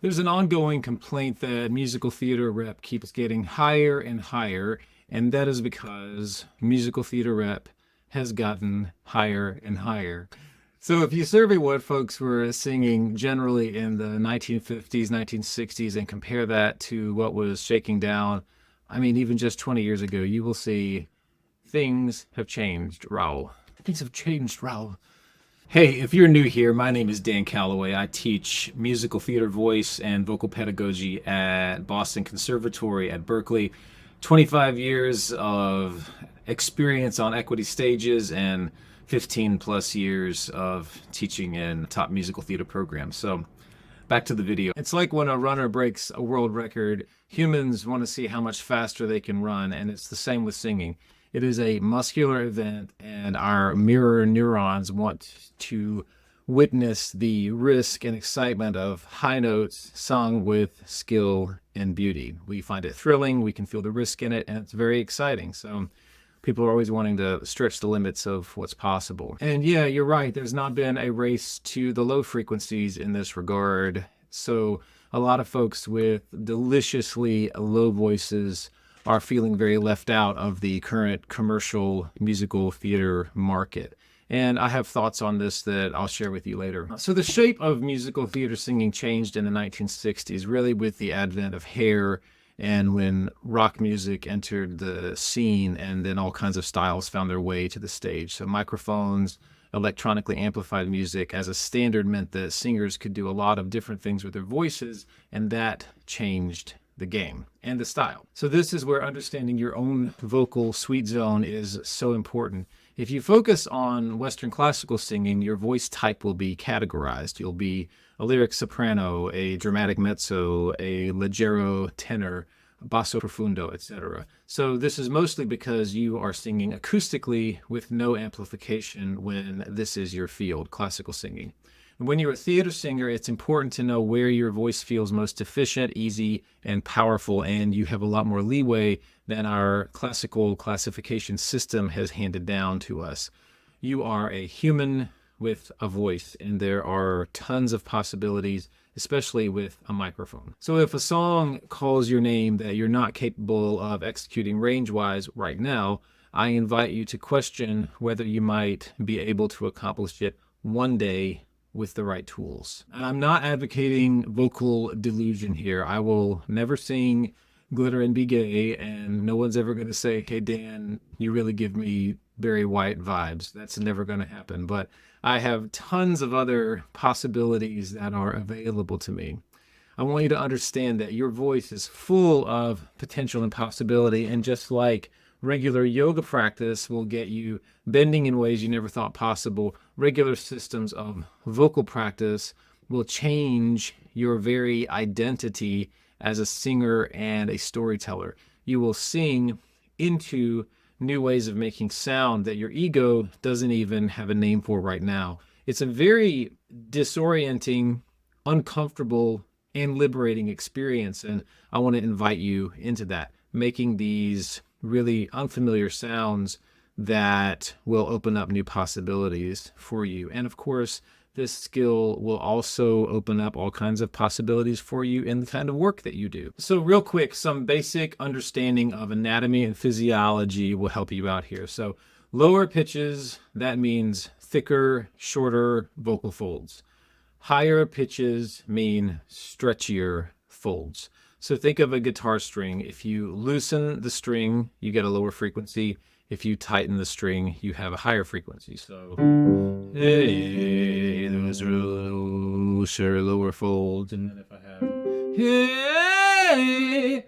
There's an ongoing complaint that musical theater rep keeps getting higher and higher, and that is because musical theater rep has gotten higher and higher. So if you survey what folks were singing generally in the 1950s, 1960s, and compare that to what was shaking down, I mean, even just 20 years ago, you will see things have changed, Raul. Things have changed, Raul. Hey, if you're new here, my name is Dan Calloway. I teach musical theater voice and vocal pedagogy at Boston Conservatory at Berkeley. 25 years of experience on equity stages and 15 plus years of teaching in top musical theater programs. So back to the video. It's like when a runner breaks a world record, humans want to see how much faster they can run, and it's the same with singing. It is a muscular event, and our mirror neurons want to witness the risk and excitement of high notes sung with skill and beauty. We find it thrilling, we can feel the risk in it, and it's very exciting. So people are always wanting to stretch the limits of what's possible. And yeah, you're right, there's not been a race to the low frequencies in this regard. So a lot of folks with deliciously low voices are feeling very left out of the current commercial musical theater market. And I have thoughts on this that I'll share with you later. So the shape of musical theater singing changed in the 1960s, really with the advent of hair and when rock music entered the scene, and then all kinds of styles found their way to the stage. So microphones, electronically amplified music as a standard meant that singers could do a lot of different things with their voices, and that changed the game and the style. So this is where understanding your own vocal sweet zone is so important. If you focus on Western classical singing, your voice type will be categorized. You'll be a lyric soprano, a dramatic mezzo, a leggero tenor, basso profundo, etc. So this is mostly because you are singing acoustically with no amplification when this is your field, classical singing. When you're a theater singer, it's important to know where your voice feels most efficient, easy, and powerful, and you have a lot more leeway than our classical classification system has handed down to us. You are a human with a voice, and there are tons of possibilities, especially with a microphone. So if a song calls your name that you're not capable of executing range-wise right now, I invite you to question whether you might be able to accomplish it one day with the right tools. And I'm not advocating vocal delusion here. I will never sing Glitter and Be Gay, and no one's ever going to say, hey, Dan, you really give me Barry White vibes. That's never going to happen. But I have tons of other possibilities that are available to me. I want you to understand that your voice is full of potential and possibility, and just like regular yoga practice will get you bending in ways you never thought possible, regular systems of vocal practice will change your very identity as a singer and a storyteller. You will sing into new ways of making sound that your ego doesn't even have a name for right now. It's a very disorienting, uncomfortable, and liberating experience, and I want to invite you into that, making these really unfamiliar sounds that will open up new possibilities for you. And of course, this skill will also open up all kinds of possibilities for you in the kind of work that you do. So real quick, some basic understanding of anatomy and physiology will help you out here. So lower pitches, that means thicker, shorter vocal folds. Higher pitches mean stretchier folds. So think of a guitar string. If you loosen the string, you get a lower frequency. If you tighten the string, you have a higher frequency. So, hey, those are looser, lower folds. And then if I have, hey,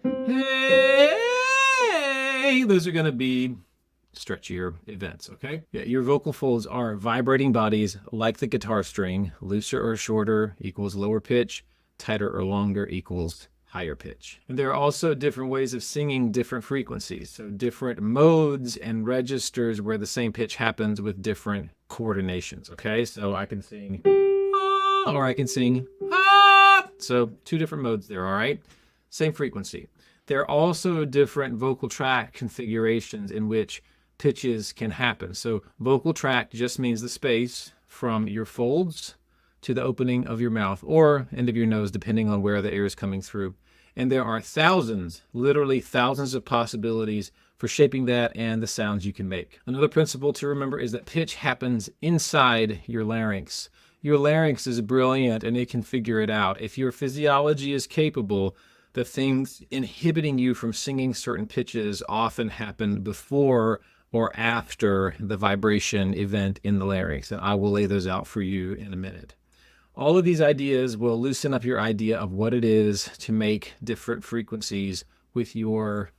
hey, those are going to be stretchier events, okay? Yeah, your vocal folds are vibrating bodies like the guitar string. Looser or shorter equals lower pitch. Tighter or longer equals higher pitch. And there are also different ways of singing different frequencies. So different modes and registers where the same pitch happens with different coordinations, okay? So I can sing ah, or I can sing ah. So two different modes there, all right? Same frequency. There are also different vocal tract configurations in which pitches can happen. So vocal tract just means the space from your folds to the opening of your mouth or end of your nose, depending on where the air is coming through. And there are thousands, literally thousands of possibilities for shaping that and the sounds you can make. Another principle to remember is that pitch happens inside your larynx. Your larynx is brilliant and it can figure it out. If your physiology is capable, the things inhibiting you from singing certain pitches often happen before or after the vibration event in the larynx. And I will lay those out for you in a minute. All of these ideas will loosen up your idea of what it is to make different frequencies with your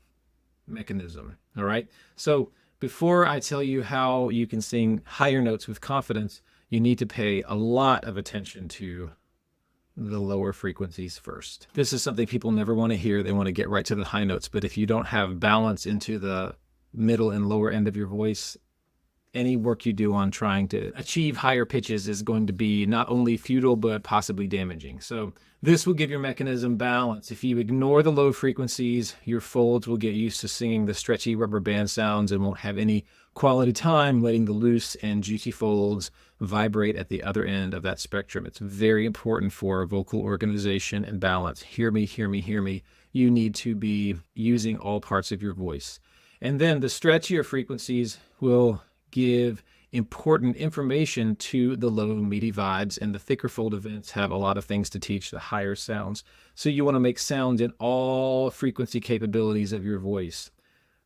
mechanism. All right. So before I tell you how you can sing higher notes with confidence, you need to pay a lot of attention to the lower frequencies first. This is something people never want to hear. They want to get right to the high notes. But if you don't have balance into the middle and lower end of your voice, any work you do on trying to achieve higher pitches is going to be not only futile, but possibly damaging. So this will give your mechanism balance. If you ignore the low frequencies, your folds will get used to singing the stretchy rubber band sounds and won't have any quality time letting the loose and juicy folds vibrate at the other end of that spectrum. It's very important for vocal organization and balance. Hear me, hear me, hear me. You need to be using all parts of your voice. And then the stretchier frequencies will give important information to the low meaty vibes, and the thicker fold events have a lot of things to teach the higher sounds. So you want to make sounds in all frequency capabilities of your voice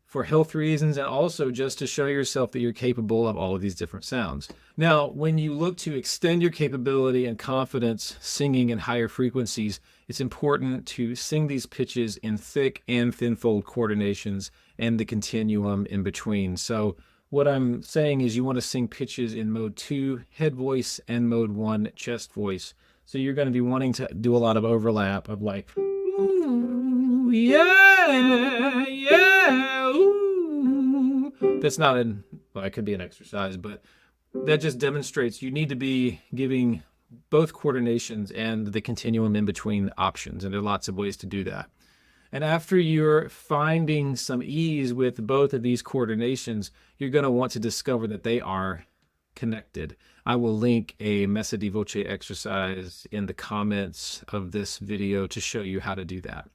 for health reasons, and also just to show yourself that you're capable of all of these different sounds. Now, when you look to extend your capability and confidence singing in higher frequencies, it's important to sing these pitches in thick and thin fold coordinations and the continuum in between. So what I'm saying is you want to sing pitches in mode 2 head voice and mode 1 chest voice. So you're going to be wanting to do a lot of overlap of like, ooh, yeah, yeah, ooh. That's not well, it could be an exercise, but that just demonstrates you need to be giving both coordinations and the continuum in between options. And there are lots of ways to do that. And after you're finding some ease with both of these coordinations, you're going to want to discover that they are connected. I will link a Messa di Voce exercise in the comments of this video to show you how to do that.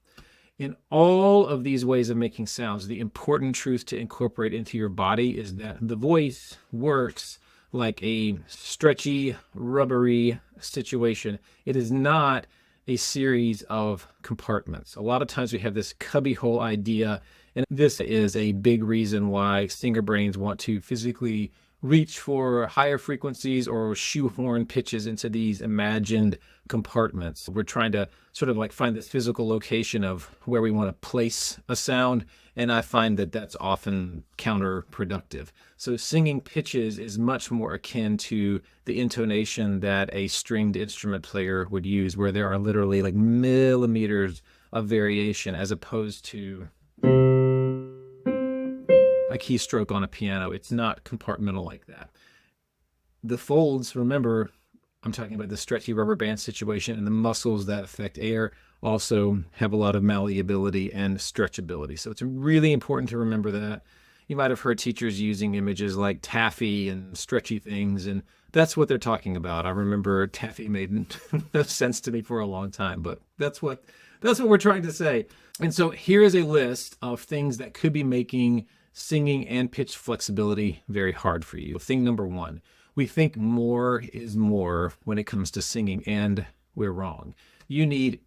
In all of these ways of making sounds, the important truth to incorporate into your body is that the voice works like a stretchy, rubbery situation. It is not a series of compartments. A lot of times we have this cubbyhole idea, and this is a big reason why singer brains want to physically reach for higher frequencies or shoehorn pitches into these imagined compartments. We're trying to sort of like find this physical location of where we want to place a sound, and I find that that's often counterproductive. So singing pitches is much more akin to the intonation that a stringed instrument player would use, where there are literally like millimeters of variation as opposed to a keystroke on a piano. It's not compartmental like that. The folds, remember, I'm talking about the stretchy rubber band situation, and the muscles that affect air also have a lot of malleability and stretchability. So it's really important to remember that. You might have heard teachers using images like taffy and stretchy things, and that's what they're talking about. I remember taffy made no sense to me for a long time, but that's what we're trying to say. And so here is a list of things that could be making singing and pitch flexibility very hard for you. Thing number 1, we think more is more when it comes to singing, and we're wrong. You need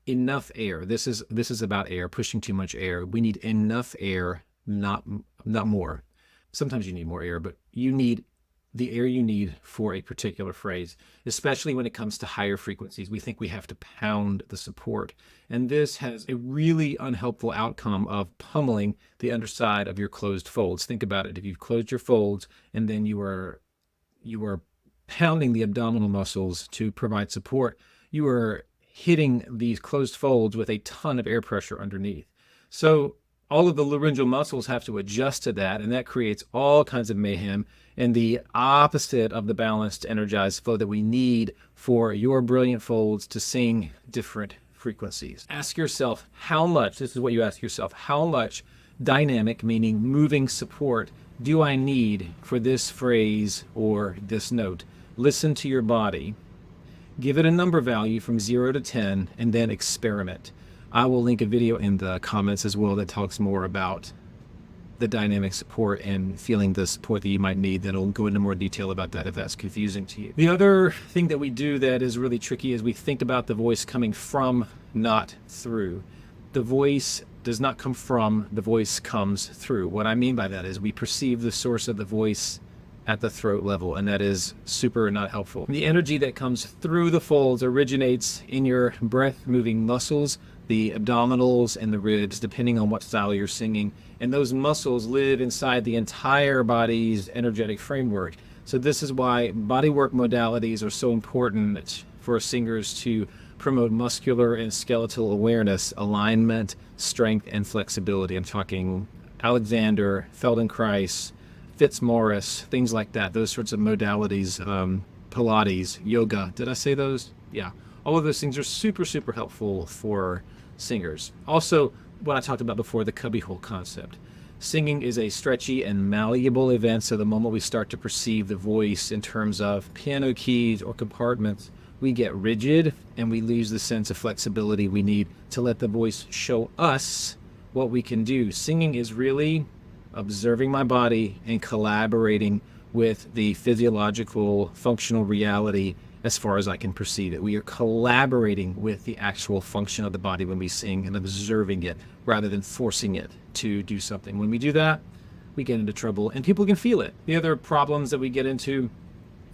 enough air. This is about air, pushing too much air. We need enough air, not more. Sometimes you need more air, but you need the air you need for a particular phrase, especially when it comes to higher frequencies. We think we have to pound the support. And this has a really unhelpful outcome of pummeling the underside of your closed folds. Think about it. If you've closed your folds and then you are pounding the abdominal muscles to provide support, you are hitting these closed folds with a ton of air pressure underneath. So all of the laryngeal muscles have to adjust to that, and that creates all kinds of mayhem and the opposite of the balanced, energized flow that we need for your brilliant folds to sing different frequencies. Ask yourself how much, this is what you ask yourself, how much dynamic, meaning moving support, do I need for this phrase or this note? Listen to your body Give it a number value from 0 to 10 and then experiment. I will link a video in the comments as well that talks more about the dynamic support and feeling the support that you might need. That'll go into more detail about that if that's confusing to you. The other thing that we do that is really tricky is we think about the voice coming from, not through. The voice does not come from, the voice comes through. What I mean by that is we perceive the source of the voice at the throat level, and that is super not helpful. The energy that comes through the folds originates in your breath moving muscles, the abdominals and the ribs, depending on what style you're singing. And those muscles live inside the entire body's energetic framework. So this is why bodywork modalities are so important for singers to promote muscular and skeletal awareness, alignment, strength, and flexibility. I'm talking Alexander, Feldenkrais, Fitzmaurice, things like that, those sorts of modalities, Pilates, yoga. Did I say those? Yeah. All of those things are super, super helpful for singers. Also, what I talked about before, the cubbyhole concept. Singing is a stretchy and malleable event, so the moment we start to perceive the voice in terms of piano keys or compartments, we get rigid and we lose the sense of flexibility we need to let the voice show us what we can do. Singing is really observing my body and collaborating with the physiological functional reality as far as I can perceive it. We are collaborating with the actual function of the body when we sing and observing it rather than forcing it to do something. When we do that, we get into trouble and people can feel it. The other problems that we get into,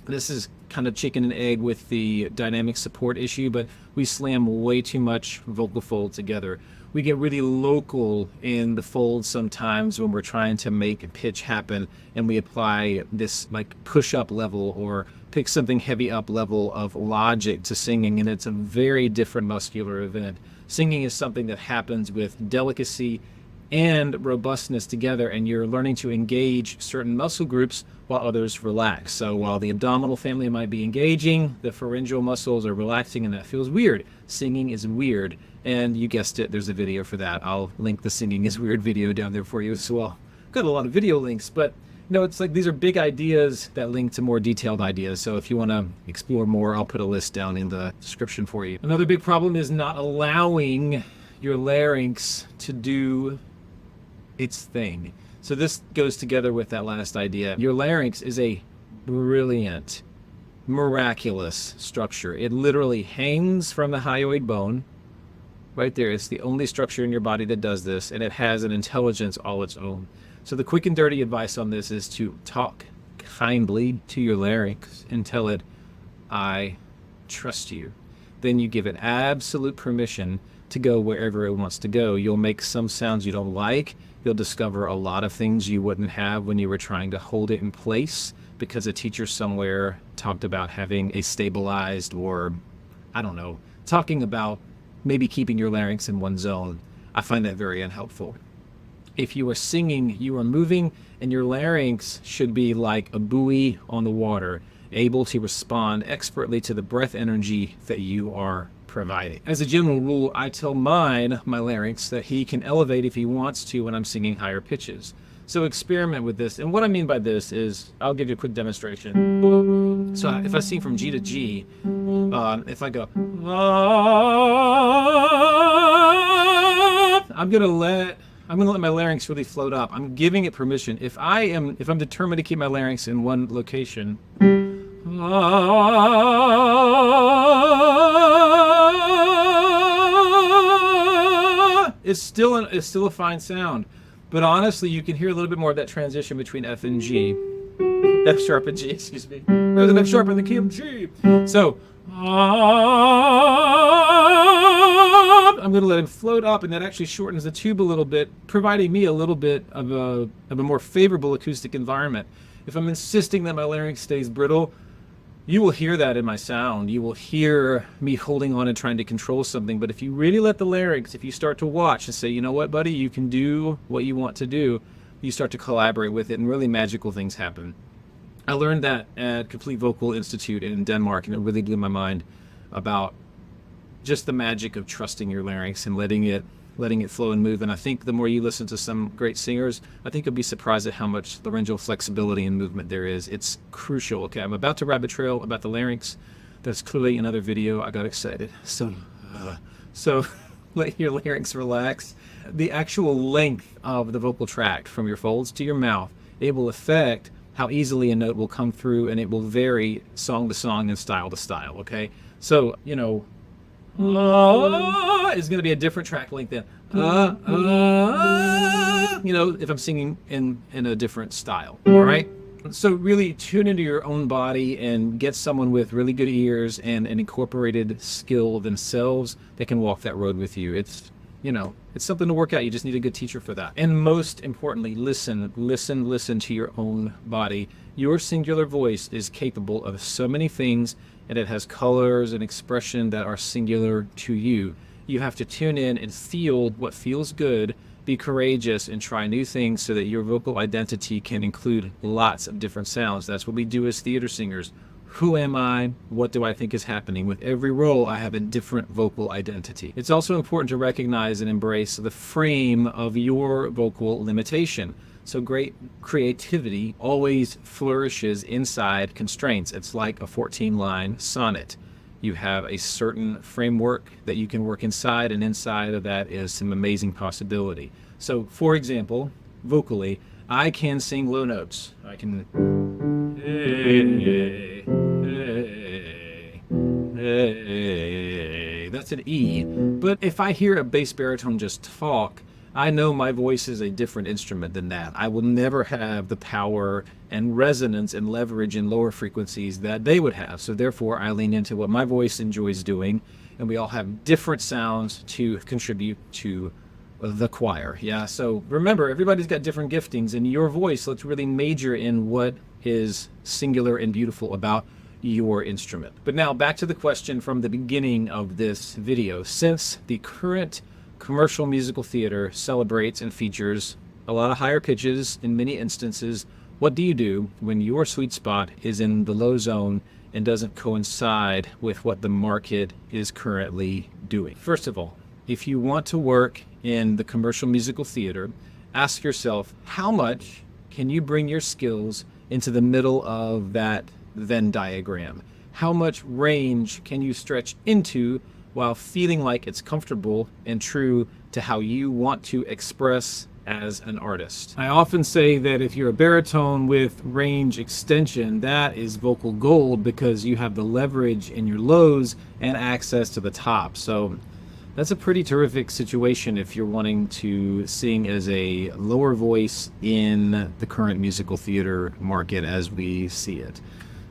this is kind of chicken and egg with the dynamic support issue, but we slam way too much vocal fold together. We get really local in the folds sometimes when we're trying to make a pitch happen, and we apply this like push-up level or pick something heavy up level of logic to singing, and it's a very different muscular event. Singing is something that happens with delicacy and robustness together, and you're learning to engage certain muscle groups while others relax. So while the abdominal family might be engaging, the pharyngeal muscles are relaxing, and that feels weird. Singing is weird, and you guessed it, there's a video for that. I'll link the Singing is Weird video down there for you as well. Got a lot of video links, but it's like these are big ideas that link to more detailed ideas. So if you want to explore more, I'll put a list down in the description for you. Another big problem is not allowing your larynx to do its thing. So this goes together with that last idea. Your larynx is a brilliant, miraculous structure. It literally hangs from the hyoid bone right there. It's the only structure in your body that does this, and it has an intelligence all its own. So the quick and dirty advice on this is to talk kindly to your larynx and tell it, I trust you. Then you give it absolute permission to go wherever it wants to go. You'll make some sounds you don't like. You'll discover a lot of things you wouldn't have when you were trying to hold it in place because a teacher somewhere talked about having a stabilized, or I don't know, talking about maybe keeping your larynx in one zone. I find that very unhelpful. If you are singing, you are moving, and your larynx should be like a buoy on the water, able to respond expertly to the breath energy that you are providing. As a general rule, I tell my larynx that he can elevate if he wants to when I'm singing higher pitches. So experiment with this. And what I mean by this is, I'll give you a quick demonstration. So if I sing from G to G, if I go, I'm gonna let my larynx really float up. I'm giving it permission. If I'm determined to keep my larynx in one location, it's still a fine sound. But honestly, you can hear a little bit more of that transition between F and G. F sharp and G, excuse me. There's an F sharp in the key of G. So, I'm going to let him float up, and that actually shortens the tube a little bit, providing me a little bit of a more favorable acoustic environment. If I'm insisting that my larynx stays brittle, you will hear that in my sound. You will hear me holding on and trying to control something. But if you really let the larynx, if you start to watch and say, you know what, buddy, you can do what you want to do, you start to collaborate with it, and really magical things happen. I learned that at Complete Vocal Institute in Denmark, and it really blew my mind about just the magic of trusting your larynx and letting it flow and move. And I think the more you listen to some great singers, I think you'll be surprised at how much laryngeal flexibility and movement there is. It's crucial. Okay, I'm about to rabbit trail about the larynx. That's clearly another video. I got excited. So let your larynx relax. The actual length of the vocal tract from your folds to your mouth, it will affect how easily a note will come through, and it will vary song to song and style to style, okay? So, you know, is going to be a different track length than, you know, if I'm singing in a different style, all right? So really tune into your own body and get someone with really good ears and an incorporated skill themselves that can walk that road with you. It's, you know, it's something to work out. You just need a good teacher for that. And most importantly, listen to your own body. Your singular voice is capable of so many things, and it has colors and expression that are singular to you. You have to tune in and feel what feels good, be courageous, and try new things so that your vocal identity can include lots of different sounds. That's what we do as theater singers. Who am I? What do I think is happening? With every role, I have a different vocal identity. It's also important to recognize and embrace the frame of your vocal limitation. So great creativity always flourishes inside constraints. It's like a 14-line sonnet. You have a certain framework that you can work inside, and inside of that is some amazing possibility. So, for example, vocally, I can sing low notes. I can... That's an E. But if I hear a bass baritone just talk, I know my voice is a different instrument than that. I will never have the power and resonance and leverage in lower frequencies that they would have. So therefore, I lean into what my voice enjoys doing, and we all have different sounds to contribute to the choir. Yeah, so remember, everybody's got different giftings, and your voice, let's really major in what is singular and beautiful about your instrument. But now back to the question from the beginning of this video. Since the current commercial musical theater celebrates and features a lot of higher pitches in many instances, what do you do when your sweet spot is in the low zone and doesn't coincide with what the market is currently doing? First of all, if you want to work in the commercial musical theater, ask yourself, how much can you bring your skills into the middle of that Venn diagram? How much range can you stretch into while feeling like it's comfortable and true to how you want to express as an artist? I often say that if you're a baritone with range extension, that is vocal gold, because you have the leverage in your lows and access to the top. So that's a pretty terrific situation if you're wanting to sing as a lower voice in the current musical theater market as we see it.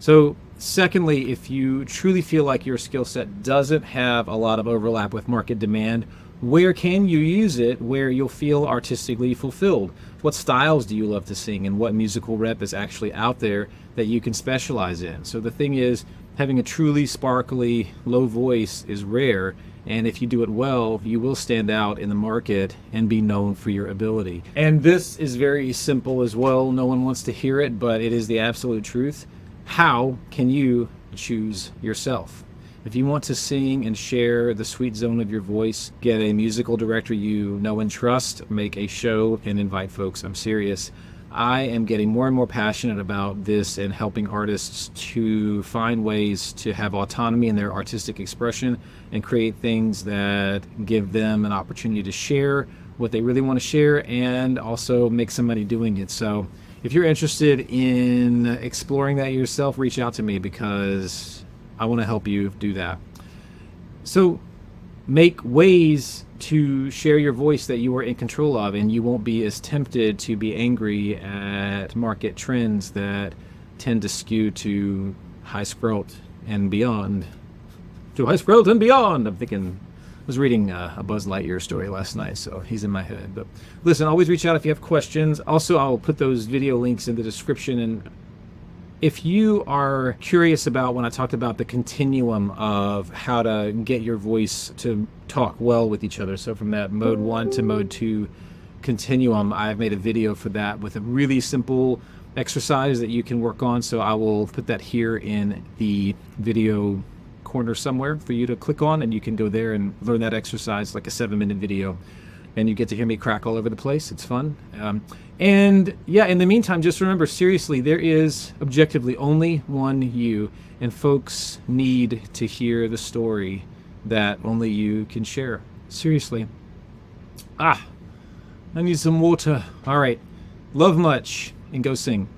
So secondly, if you truly feel like your skill set doesn't have a lot of overlap with market demand, where can you use it where you'll feel artistically fulfilled? What styles do you love to sing, and what musical rep is actually out there that you can specialize in? So the thing is, having a truly sparkly low voice is rare, and if you do it well, you will stand out in the market and be known for your ability. And this is very simple as well. No one wants to hear it, but it is the absolute truth. How can you choose yourself? If you want to sing and share the sweet zone of your voice, get a musical director you know and trust, make a show, and invite folks. I'm serious. I am getting more and more passionate about this and helping artists to find ways to have autonomy in their artistic expression and create things that give them an opportunity to share what they really want to share and also make some money doing it. So if you're interested in exploring that yourself, reach out to me, because I want to help you do that. So make ways to share your voice that you are in control of, and you won't be as tempted to be angry at market trends that tend to skew to high scrolt and beyond. To high scrolt and beyond. I'm thinking, I was reading a Buzz Lightyear story last night, so he's in my head. But listen, always reach out if you have questions. Also, I'll put those video links in the description. And if you are curious about when I talked about the continuum of how to get your voice to talk well with each other, so from that mode 1 to mode 2 continuum, I've made a video for that with a really simple exercise that you can work on. So I will put that here in the video corner somewhere for you to click on, and you can go there and learn that exercise, like a 7-minute video. and you get to hear me crack all over the place. It's fun. And yeah, in the meantime, just remember, seriously, there is objectively only one you, and folks need to hear the story that only you can share. Seriously. I need some water. All right. Love much, and go sing.